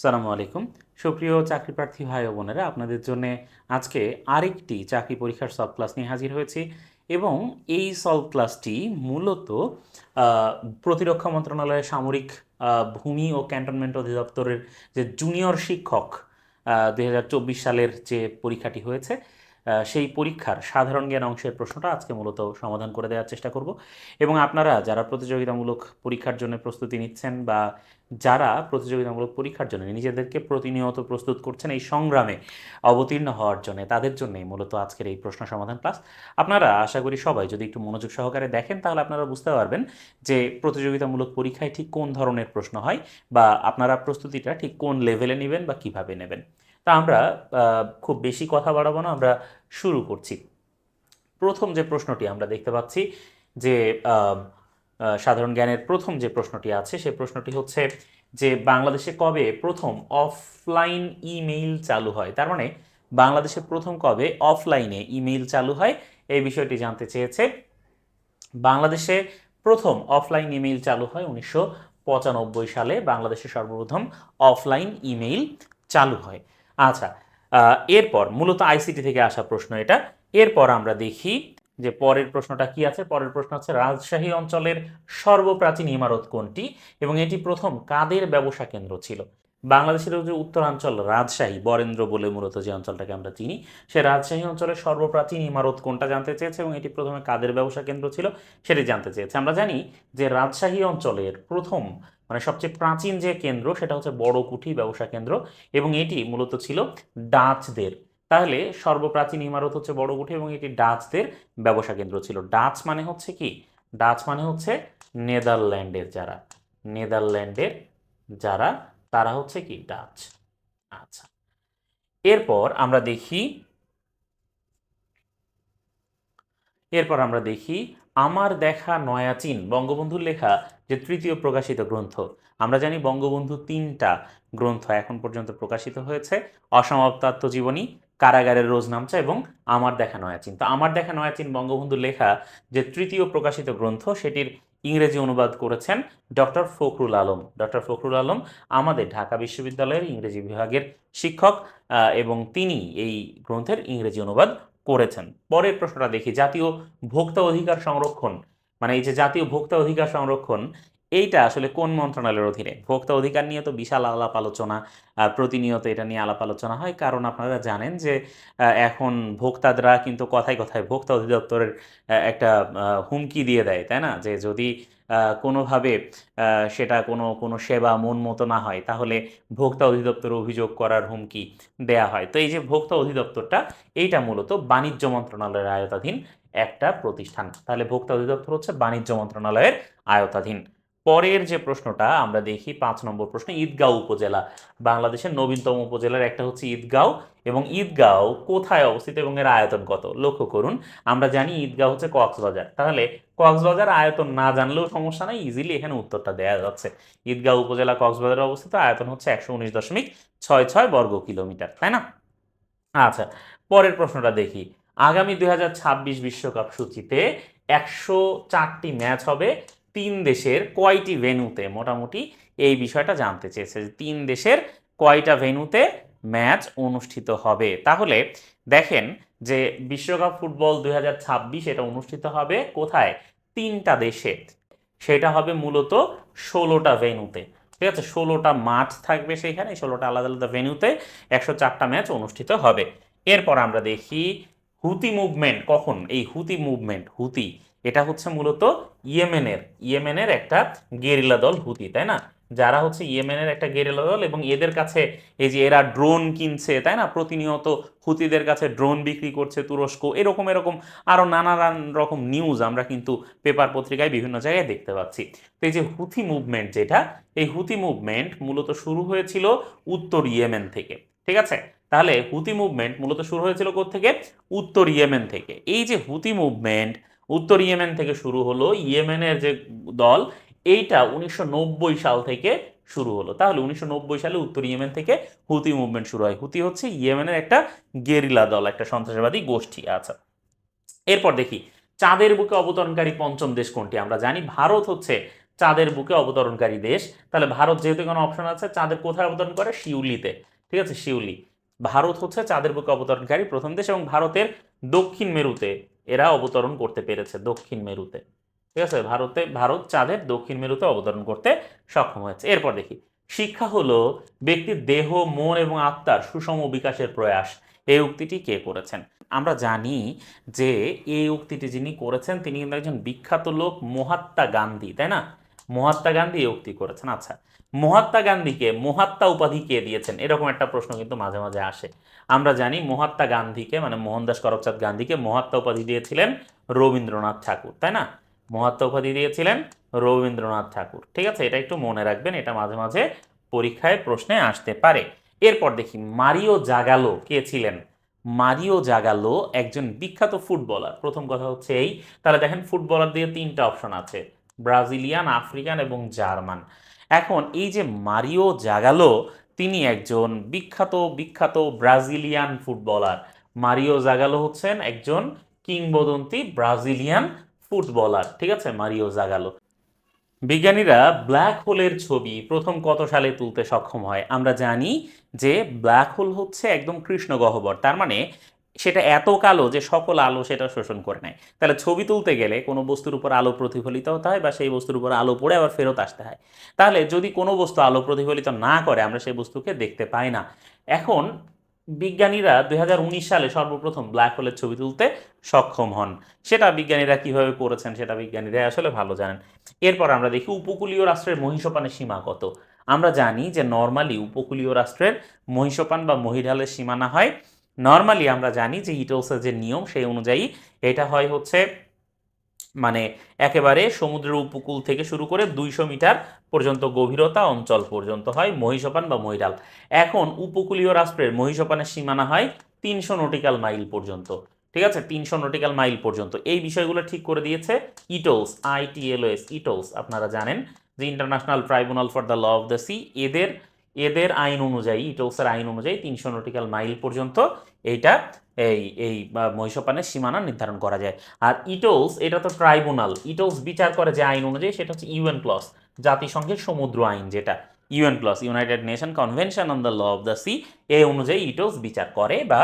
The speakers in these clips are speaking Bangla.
সালামু আলাইকুম। সুপ্রিয় চাকরি প্রার্থী ভাই ও বোনেরা, আপনাদের জন্য আজকে আরেকটি চাকরি পরীক্ষার সলভ ক্লাস নিয়ে হাজির হয়েছি এবং এই সলভ ক্লাসটি মূলত প্রতিরক্ষা মন্ত্রণালয়ের সামরিক ভূমি ও ক্যান্টনমেন্ট অধিদপ্তরের যে জুনিয়র শিক্ষক 2024 সালের যে পরীক্ষাটি হয়েছে সেই পরীক্ষার সাধারণ জ্ঞান অংশের প্রশ্নটা আজকে মূলত সমাধান করে দেওয়ার চেষ্টা করব। এবং আপনারা যারা প্রতিযোগিতামূলক পরীক্ষার জন্য প্রস্তুতি নিচ্ছেন বা যারা প্রতিযোগিতামূলক পরীক্ষার জন্য নিজেদেরকে প্রতিনিয়ত প্রস্তুত করছেন এই সংগ্রামে অবতীর্ণ হওয়ার জন্য, তাদের জন্যই মূলত আজকের এই প্রশ্ন সমাধান ক্লাস। আপনারা আশা করি সবাই যদি একটু মনোযোগ সহকারে দেখেন তাহলে আপনারা বুঝতে পারবেন যে প্রতিযোগিতামূলক পরীক্ষায় ঠিক কোন ধরনের প্রশ্ন হয় বা আপনারা প্রস্তুতিটা ঠিক কোন লেভেলে নেবেন বা কিভাবে নেবেন। তা আমরা খুব বেশি কথা বাড়াবো না, আমরা শুরু করছি। প্রথম যে প্রশ্নটি আমরা দেখতে পাচ্ছি যে সাধারণ জ্ঞানের প্রথম যে প্রশ্নটি আছে সে প্রশ্নটি হচ্ছে যে বাংলাদেশে কবে প্রথম অফলাইন ইমেইল চালু হয়। তার মানে বাংলাদেশে প্রথম কবে অফলাইনে ইমেইল চালু হয় এই বিষয়টি জানতে চেয়েছে। বাংলাদেশে প্রথম অফলাইন ইমেইল চালু হয় 1995 সালে। বাংলাদেশে সর্বপ্রথম অফলাইন ইমেইল চালু হয়। আচ্ছা, এরপর মূলত আইসিটি থেকে আসা প্রশ্ন এটা। এরপর আমরা দেখি যে পরের প্রশ্নটা কি আছে। পরের প্রশ্ন হচ্ছে রাজশাহী অঞ্চলের সর্বপ্রাচীন ইমারত কোনটি এবং এটি প্রথম কাদের ব্যবসা কেন্দ্র ছিল। বাংলাদেশের যে উত্তরাঞ্চল রাজশাহী বরেন্দ্র বলে মূলত যে অঞ্চলটাকে আমরা চিনি, সে রাজশাহী অঞ্চলের সর্বপ্রাচীন ইমারত কোনটা জানতে চেয়েছে এবং এটি প্রথমে কাদের ব্যবসা কেন্দ্র ছিল সেটি জানতে চেয়েছে। আমরা জানি যে রাজশাহী অঞ্চলের প্রথম মানে সবচেয়ে প্রাচীন যে কেন্দ্র সেটা হচ্ছে বড়কুঠি ব্যবসা কেন্দ্র এবং এটি মূলত ছিল ডাচদের। তাহলে সর্বপ্রাচীন ইমারত হচ্ছে বড়কুঠি এবং এটি ডাচদের ব্যবসা কেন্দ্র ছিল। ডাচ মানে হচ্ছে কি? ডাচ মানে হচ্ছে নেদারল্যান্ডের যারা, নেদারল্যান্ডের যারা তারা হচ্ছে কি ডাচ। আচ্ছা, এরপর আমরা দেখি আমার দেখা নয়া চীন বঙ্গবন্ধুর লেখা যে তৃতীয় প্রকাশিত গ্রন্থ। আমরা জানি বঙ্গবন্ধু 3টা গ্রন্থ এখন পর্যন্ত প্রকাশিত হয়েছে: অসমাপ্ত আত্মজীবনী, কারাগারের রোজনামচা এবং আমার দেখা নয়া চীন। তো আমার দেখা নয়া চীন বঙ্গবন্ধুর লেখা যে তৃতীয় প্রকাশিত গ্রন্থ সেটির ইংরেজি অনুবাদ করেছেন ডক্টর ফখরুল আলম। ডক্টর ফখরুল আলম আমাদের ঢাকা বিশ্ববিদ্যালয়ের ইংরেজি বিভাগের শিক্ষক এবং তিনি এই গ্রন্থের ইংরেজি অনুবাদ করেছেন। পরের প্রশ্নটা দেখি, জাতীয় ভোক্তা অধিকার সংরক্ষণ মানে এই যে জাতীয় ভোক্তা অধিকার সংরক্ষণ এইটা আসলে কোন মন্ত্রণালয়ের অধীনে? ভোক্তা অধিকার নিয়ে তো বিশাল আলাপ আলোচনা, প্রতিনিয়ত এটা নিয়ে আলাপ আলোচনা হয়, কারণ আপনারা জানেন যে এখন ভোক্তারা কিন্তু কথায় কথায় ভোক্তা অধিদপ্তরের একটা হুমকি দিয়ে দেয়, তাই না? যে যদি কোনোভাবে সেটা কোনো কোনো সেবা মন মতো না হয় তাহলে ভোক্তা অধিদপ্তরে অভিযোগ করার হুমকি দেয়া হয়। তো এই যে ভোক্তা অধিদপ্তরটা এইটা মূলত বাণিজ্য মন্ত্রণালয়ের আওতাধীন একটা প্রতিষ্ঠান। তাহলে ভোক্তা অধিদপ্তর হচ্ছে বাণিজ্য মন্ত্রণালয়ের আওতাধীন। পরের যে প্রশ্নটা আমরা দেখি 5 নম্বর প্রশ্ন, ঈদগাঁও উপজেলা বাংলাদেশের নবীনতম উপজেলার একটা হচ্ছে ঈদগাঁও এবং ঈদগাঁও কোথায় অবস্থিত এবং এর আয়তন কত? লক্ষ্য করুন, আমরা জানি ঈদগাঁও হচ্ছে কক্সবাজার। তাহলে কক্সবাজার আয়তন না জানলেও সমস্যা নাই, ইজিলি এখানে উত্তরটা দেওয়া যাচ্ছে। ঈদগাঁও উপজেলা কক্সবাজারে অবস্থিত, আয়তন হচ্ছে 119.66 বর্গ কিলোমিটার, তাই না? আচ্ছা, পরের প্রশ্নটা দেখি, আগামী 2026 বিশ্বকাপ সূচিতে 104টি ম্যাচ হবে 3 দেশের কয়টি ভেন্যুতে? মোটামুটি এই বিষয়টা জানতে চেয়েছে যে 3 দেশের কয়টা ভেন্যুতে ম্যাচ অনুষ্ঠিত হবে। তাহলে দেখেন যে বিশ্বকাপ ফুটবল 2026 এটা অনুষ্ঠিত হবে কোথায়? 3টা দেশে। সেটা হবে মূলত 16টা ভেন্যুতে। ঠিক আছে, 16টা মাঠ থাকবে সেখানে, 16টা আলাদা আলাদা ভেন্যুতে 104টা ম্যাচ অনুষ্ঠিত হবে। এরপর আমরা দেখি হুতি মুভমেন্ট কখন? এই হুতি মুভমেন্ট, হুতি এটা হচ্ছে মূলত ইয়েমেনের একটা গেরিলা দল হুতি, তাই না? যারা হচ্ছে ইয়েমেনের একটা গেরিলা দল এবং এদের কাছে এই যে এরা ড্রোন কিনছে, তাই না? প্রতিনিয়ত হুতিদের কাছে ড্রোন বিক্রি করছে তুরস্ক, এরকম এরকম আরও নানান রকম নিউজ আমরা কিন্তু পেপার পত্রিকায় বিভিন্ন জায়গায় দেখতে পাচ্ছি। তো এই যে হুথি মুভমেন্ট যেটা, এই হুথি মুভমেন্ট মূলত শুরু হয়েছিল উত্তর ইয়েমেন থেকে। ঠিক আছে, তাহলে হুথি মুভমেন্ট মূলত শুরু হয়েছিল কোত্থেকে? উত্তর ইয়েমেন থেকে। এই যে হুথি মুভমেন্ট উত্তর ইয়েমেন থেকে শুরু হলো, ইয়েমেনের যে দল এইটা 1990 সাল থেকে শুরু হলো। তাহলে 1990 সালে উত্তর ইয়েমেন থেকে হুথি মুভমেন্ট শুরু হয়। হুথি হচ্ছে ইয়েমেনের একটা গেরিলা দল, একটা সন্ত্রাসবাদী গোষ্ঠী। আচ্ছা, এরপর দেখি চাঁদের বুকে অবতরণকারী পঞ্চম দেশ কোনটি? আমরা জানি ভারত হচ্ছে চাঁদের বুকে অবতরণকারী দেশ। তাহলে ভারত যেহেতু কোনো অপশন আছে, চাঁদের কোথায় অবতরণ করে? শিউলিতে। ঠিক আছে, শিউলি। ভারত হচ্ছে চাঁদের বুকে অবতরণকারী প্রথম দেশ, এবং ভারতের দক্ষিণ মেরুতে এরা অবতরণ করতে পেরেছে, দক্ষিণ মেরুতে। ঠিক আছে, ভারত চাঁদের দক্ষিণ মেরুতে অবতরণ করতে সক্ষম হয়েছে। এরপর দেখি, শিক্ষা হলো ব্যক্তির দেহ, মন এবং আত্মার সুষম বিকাশের প্রয়াস। এই উক্তিটি কে করেছেন? আমরা জানি যে এই উক্তিটি যিনি করেছেন তিনি কিন্তু একজন বিখ্যাত লোক, মহাত্মা গান্ধী, তাই না? মহাত্মা গান্ধী এই উক্তি করেছেন। আচ্ছা, মহাত্মা গান্ধীকে মহাত্মা উপাধি কে দিয়েছেন? এরকম একটা প্রশ্ন কিন্তু মাঝে মাঝে আসে। আমরা জানি মহাত্মা গান্ধীকে, মানে মোহনদাস করমচাঁদ গান্ধীকে মহাত্মা উপাধি দিয়েছিলেন রবীন্দ্রনাথ ঠাকুর, তাই না? মহাত্মা উপাধি দিয়েছিলেন রবীন্দ্রনাথ ঠাকুর। ঠিক আছে, এটা একটু মনে রাখবেন, এটা মাঝে মাঝে পরীক্ষায় প্রশ্নে আসতে পারে। এরপর দেখি, মারিও জাগালো কে ছিলেন? মারিও জাগালো একজন বিখ্যাত ফুটবলার। প্রথম কথা হচ্ছে এই, তাহলে দেখেন ফুটবলার দিয়ে তিনটা অপশন আছে, ব্রাজিলিয়ান, আফ্রিকান এবং জার্মান। এখন এই যে মারিও জাগালো, তিনি একজন বিখ্যাত বিখ্যাত ব্রাজিলিয়ান ফুটবলার। মারিও জাগালো হচ্ছেন একজন কিংবদন্তি ব্রাজিলিয়ান ফুটবলার। ঠিক আছে, মারিও জাগালো। বিজ্ঞানীরা ব্ল্যাক হোলের ছবি প্রথম কত সালে তুলতে সক্ষম হয়? আমরা জানি যে ব্ল্যাক হোল হচ্ছে একদম কৃষ্ণ গহ্বর, তার মানে সেটা এত কালো যে সকল আলো সেটা শোষণ করে নেয়। তাহলে ছবি তুলতে গেলে কোনো বস্তুর উপর আলো প্রতিফলিত হতে হয়, বা সেই বস্তুর উপর আলো পড়ে আবার ফেরত আসতে হয়। তাহলে যদি কোনো বস্তু আলো প্রতিফলিত না করে, আমরা সেই বস্তুকে দেখতে পাই না। এখন বিজ্ঞানীরা 2019 সালে সর্বপ্রথম ব্ল্যাক হোলের ছবি তুলতে সক্ষম হন। সেটা বিজ্ঞানীরা কিভাবে করেছেন সেটা বিজ্ঞানীরা আসলে ভালো জানেন। এরপর আমরা দেখি, উপকূলীয় রাষ্ট্রের মহিষপানের সীমা কত? আমরা জানি যে নর্মালি উপকূলীয় রাষ্ট্রের মহিষপান বা মহিঢালের সীমানা হয়, নর্মালি আমরা জানি যে ইটোলসের যে নিয়ম সেই অনুযায়ী এটা হয় হচ্ছে, মানে একেবারে সমুদ্রের উপকূল থেকে শুরু করে 200 মিটার পর্যন্ত গভীরতা অঞ্চল পর্যন্ত হয় মহিষপান বা মহিঢাল। এখন উপকূলীয় রাষ্ট্রের মহিষপানের সীমানা হয় 300 নটিক্যাল মাইল পর্যন্ত। ঠিক আছে, 300 নটিক্যাল মাইল পর্যন্ত। এই বিষয়গুলো ঠিক করে দিয়েছে ইটোলস, ITLOS, ইটোলস। আপনারা জানেন যে international tribunal for the law of the sea, এদের এদের আইন অনুযায়ী, ইটোলসের আইন অনুযায়ী 300 নটিক্যাল মাইল পর্যন্ত এইটা এই এই মহিষপানের সীমানা নির্ধারণ করা যায়। আর ইটোলস এটা তো ট্রাইব্যুনাল, ইটোলস বিচার করে যে আইন অনুযায়ী সেটা হচ্ছে ইউএন ক্লস, জাতিসংঘের সমুদ্র আইন, যেটা UNCLOS, united nation convention on the law of the sea, এই অনুযায়ী ইটোলস বিচার করে বা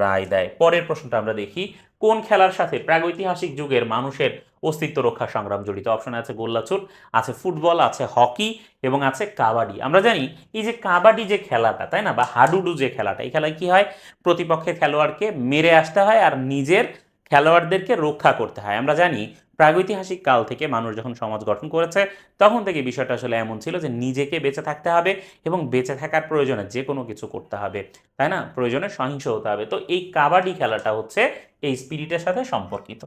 রায় দেয়। পরের প্রশ্নটা আমরা দেখি, কোন খেলার সাথে প্রাগৈতিহাসিক যুগের মানুষের অস্তিত্ব রক্ষা সংগ্রাম জড়িত? অপশন আছে গোল্লাছুট, আছে ফুটবল, আছে হকি এবং আছে কাবাডি। আমরা জানি এই যে কাবাডি যে খেলাটা, তাই না, বা হাডুডু যে খেলাটা, এই খেলায় কি হয়? প্রতিপক্ষের খেলোয়াড়কে মেরে আসতে হয় আর নিজের খেলোয়াড়দেরকে রক্ষা করতে হয়। আমরা জানি প্রাগৈতিহাসিক কাল থেকে মানুষ যখন সমাজ গঠন করেছে তখন থেকে বিষয়টা আসলে এমন ছিল যে নিজেকে বেঁচে থাকতে হবে এবং বেঁচে থাকার প্রয়োজনে যে কোনো কিছু করতে হবে, তাই না, প্রয়োজনে সহিংস হতে হবে। তো এই কাবাডি খেলাটা হচ্ছে এই স্পিরিটের সাথে সম্পর্কিত।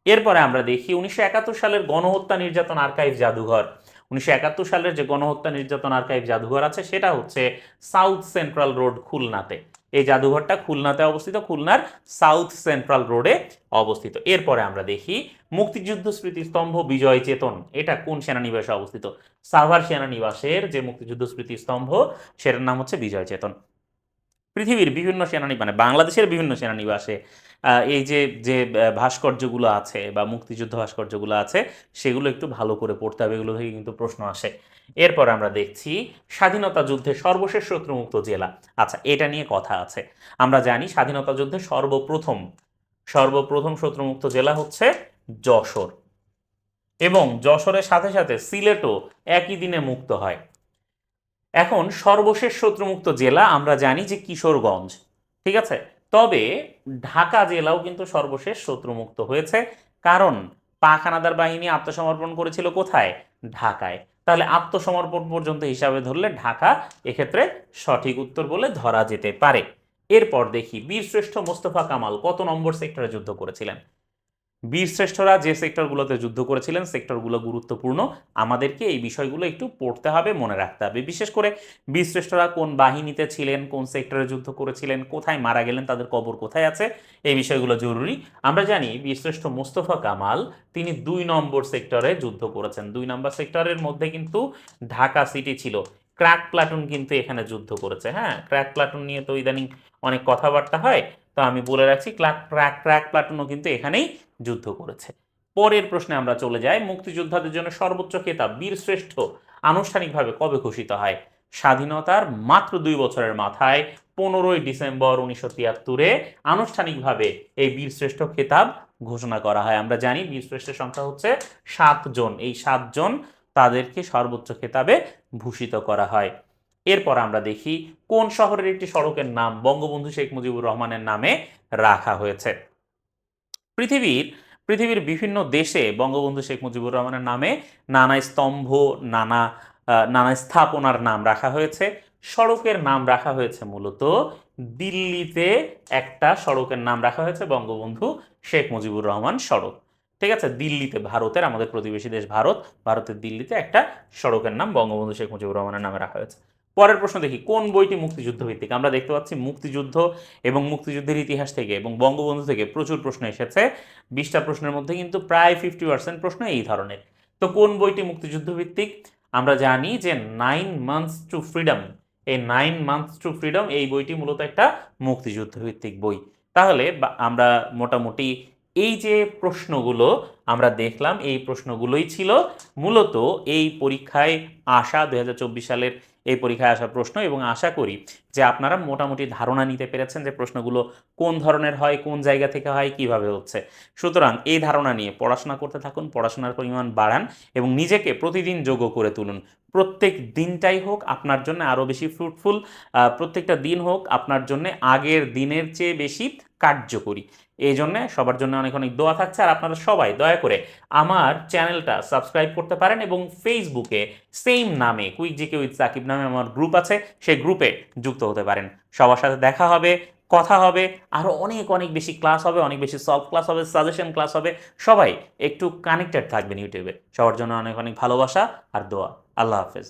এরপরে আমরা দেখি 1971 সালের গণহত্যা নির্যাতন আর্কাইভ জাদুঘর। 1971 সালের যে গণহত্যা নির্যাতন আর্কাইভ জাদুঘর আছে সেটা হচ্ছে সাউথ সেন্ট্রাল রোড, খুলনাতে। এই জাদুঘরটা খুলনাতে অবস্থিত, খুলনার সাউথ সেন্ট্রাল রোডে অবস্থিত। এরপরে আমরা দেখি, মুক্তিযুদ্ধ স্মৃতিস্তম্ভ বিজয় চেতন, এটা কোন সেনানিবাসে অবস্থিত? সাভার সেনানিবাসের যে মুক্তিযুদ্ধ স্মৃতিস্তম্ভ সেটার নাম হচ্ছে বিজয় চেতন। পৃথিবীর বিভিন্ন সেনানি, মানে বাংলাদেশের বিভিন্ন সেনানিবাসে এই যে যে ভাস্কর্যগুলো আছে বা মুক্তিযুদ্ধ ভাস্কর্যগুলো আছে সেগুলো একটু ভালো করে পড়তে হবে, এগুলো থেকে কিন্তু প্রশ্ন আসে। এরপর আমরা দেখছি, স্বাধীনতা যুদ্ধে সর্বশেষ শত্রুমুক্ত জেলা। আচ্ছা, এটা নিয়ে কথা আছে। আমরা জানি স্বাধীনতা যুদ্ধে সর্বপ্রথম সর্বপ্রথম শত্রুমুক্ত জেলা হচ্ছে যশোর, এবং যশোরের সাথে সাথে সিলেটও একই দিনে মুক্ত হয়। এখন সর্বশেষ শত্রুমুক্ত জেলা আমরা জানি যে কিশোরগঞ্জ। ঠিক আছে, তবে ঢাকা জেলাও কিন্তু সর্বশেষ শত্রুমুক্ত হয়েছে, কারণ পাক হানাদার বাহিনী আত্মসমর্পণ করেছিল কোথায়? ঢাকায়। তাহলে আত্মসমর্পণ পর্যন্ত হিসাবে ধরলে ঢাকা এক্ষেত্রে সঠিক উত্তর বলে ধরা যেতে পারে। এরপর দেখি, বীরশ্রেষ্ঠ মোস্তফা কামাল কত নম্বর সেক্টরে যুদ্ধ করেছিলেন? বীরশ্রেষ্ঠরা যে সেক্টরগুলোতে যুদ্ধ করেছিলেন সেক্টরগুলো গুরুত্বপূর্ণ, আমাদেরকে এই বিষয়গুলো একটু পড়তে হবে, মনে রাখতে হবে। বিশেষ করে বীরশ্রেষ্ঠরা কোন বাহিনীতে ছিলেন, কোন সেক্টরে যুদ্ধ করেছিলেন, কোথায় মারা গেলেন, তাদের কবর কোথায় আছে, এই বিষয়গুলো জরুরি। আমরা জানি বীরশ্রেষ্ঠ মোস্তফা কামাল তিনি 2 নম্বর সেক্টরে যুদ্ধ করেছেন। 2 নম্বর সেক্টরের মধ্যে কিন্তু ঢাকা সিটি ছিল। ক্র্যাক প্লাটুন কিন্তু এখানে যুদ্ধ করেছে। হ্যাঁ, ক্র্যাক প্লাটুন নিয়ে তো ইদানিং অনেক কথাবার্তা হয়, তো আমি বলে রাখছি ক্র্যাক প্লাটুনও কিন্তু এখানেই যুদ্ধ করেছে। পরের প্রশ্নে আমরা চলে যাই, মুক্তিযোদ্ধাদের জন্য সর্বোচ্চ খেতাব বীরশ্রেষ্ঠ আনুষ্ঠানিকভাবে কবে ঘোষিত হয়? স্বাধীনতার মাত্র 2 বছরের মাথায় 15ই ডিসেম্বর 1973-এ আনুষ্ঠানিকভাবে এই বীরশ্রেষ্ঠ খেতাব ঘোষণা করা হয়। আমরা জানি বীরশ্রেষ্ঠের সংখ্যা হচ্ছে 7 জন, এই 7 জন তাদেরকে সর্বোচ্চ খেতাবে ভূষিত করা হয়। এরপর আমরা দেখি কোন শহরের একটি সড়কের নাম বঙ্গবন্ধু শেখ মুজিবুর রহমানের নামে রাখা হয়েছে। পৃথিবীর পৃথিবীর বিভিন্ন দেশে বঙ্গবন্ধু শেখ মুজিবুর রহমানের নামে নানা স্তম্ভ, নানা নানা স্থাপনার নাম রাখা হয়েছে। সড়কের নাম রাখা হয়েছে মূলত দিল্লিতে একটা সড়কের নাম রাখা হয়েছে বঙ্গবন্ধু শেখ মুজিবুর রহমান সড়ক। ঠিক আছে, দিল্লিতে, ভারতের, আমাদের প্রতিবেশী দেশ ভারত, ভারতের দিল্লিতে একটা সড়কের নাম বঙ্গবন্ধু শেখ মুজিবুর রহমানের নামে রাখা হয়েছে। পরের প্রশ্ন দেখি, কোন বইটি মুক্তিযুদ্ধ ভিত্তিক? আমরা দেখতে পাচ্ছি মুক্তিযুদ্ধ এবং মুক্তিযুদ্ধের ইতিহাস থেকে এবং বঙ্গবন্ধু থেকে প্রচুর প্রশ্ন এসেছে। 20টা প্রশ্নের মধ্যে কিন্তু প্রায় 50% প্রশ্ন এই ধরনের। তো কোন বইটি মুক্তিযুদ্ধ ভিত্তিক? আমরা জানি যে 9 মান্থস টু ফ্রিডম, এই 9 মান্থস টু ফ্রিডম এই বইটি মূলত একটা মুক্তিযুদ্ধ ভিত্তিক বই। তাহলে আমরা মোটামুটি এই যে প্রশ্নগুলো আমরা দেখলাম, এই প্রশ্নগুলোই ছিল মূলত এই পরীক্ষায় আসা 2024 সালের এই পরীক্ষায় আসা প্রশ্ন, এবং আশা করি যে আপনারা মোটামুটি ধারণা নিতে পেরেছেন যে প্রশ্নগুলো কোন ধরনের হয়, কোন জায়গা থেকে হয়, কিভাবে হচ্ছে। সুতরাং এই ধারণা নিয়ে পড়াশোনা করতে থাকুন, পড়াশোনার পরিমাণ বাড়ান এবং নিজেকে প্রতিদিন যোগ্য করে তুলুন। প্রত্যেক দিনটাই হোক আপনার জন্য আরও বেশি ফ্রুটফুল, প্রত্যেকটা দিন হোক আপনার জন্য আগের দিনের চেয়ে বেশি কার্যকরী। এই জন্যে সবার জন্য অনেক অনেক দোয়া থাকছে। আর আপনারা সবাই দয়া করে আমার চ্যানেলটা সাবস্ক্রাইব করতে পারেন এবং ফেসবুকে সেম নামে কুইক জিকে উইথ সাকিব নামে আমার গ্রুপ আছে, সেই গ্রুপে যুক্ত হতে পারেন। সবার সাথে দেখা হবে, কথা হবে, আরও অনেক অনেক বেশি ক্লাস হবে, অনেক বেশি সলভ ক্লাস হবে, সাজেশন ক্লাস হবে। সবাই একটু কানেক্টেড থাকবেন ইউটিউবে। সবার জন্য অনেক অনেক ভালোবাসা আর দোয়া। আল্লাহ হাফেজ।